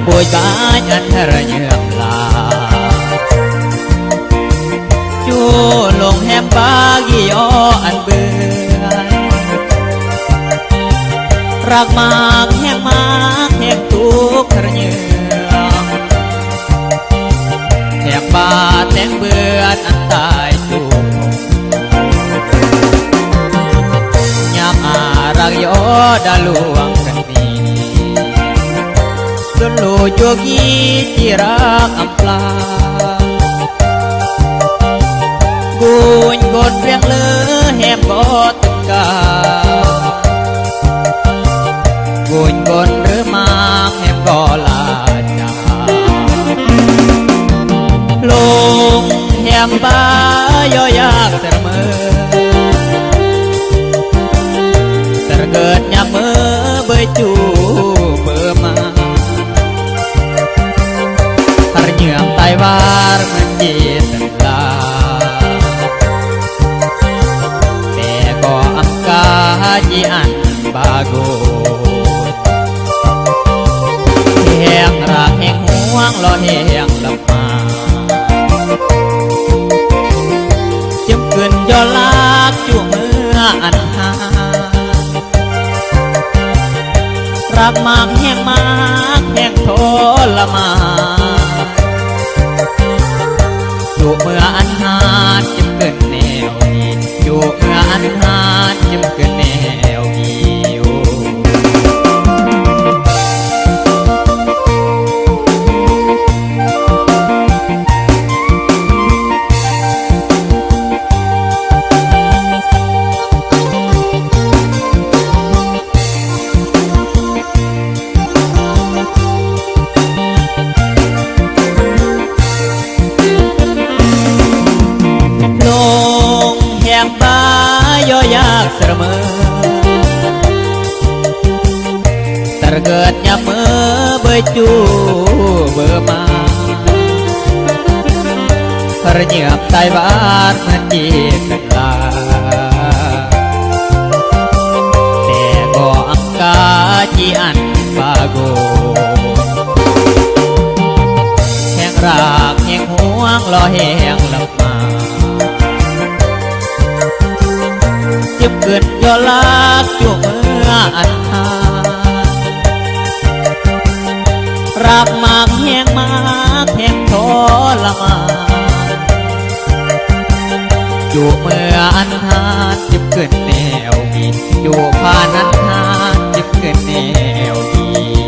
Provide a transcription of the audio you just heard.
ป่วยกายอันระเยื่อมลาจูลงแหมปากีออันเบื่อรักมากแห่งมากแห่งทุกข์ระเยื่อมแห่งบาดแห่งเบื่ออันตายจูยามอารักยอดาลวงกันนี้จนลูจวกีที่รักอำปลากุญกดเรียงเลือแหมบ่ตึกกากุญกดหรือมาแหมบ่ลาจาลงแหมบายอยากเสมอแต่เกิดยามมือเบยจูเบอมาเหยื่อมไตวารมันจีสันลาแต่ก็อำกาจีอันบาโกแห่งรักแห่งห่วงรอแห่งลำมาจิ้มขึ้นยอลากจู่เมื่ออันหารักมากแห่งมากแห่งทรมานอยู่เมื่ออันหานจิ้มเกินแนวนี้อยู่เมื่ออันหานจิ้มเกินแนวนี้ยากเสมอแต่เกิดยามมือเบยจูเบอมาพระเหยียบไตบานมันจีสักลาแต่ก็อังกาจีอันบาโกแห่งรักแห่งห่วงรอแห่งลำมาจิ้มเกินยอลากจู่เมื่ออันหารักมากแห่งมากแห่งทรมานจู่เมื่ออันหาจิ้มเกินแนวนี้จู่ผ่านอันหาจิ้มเกินแนวนี้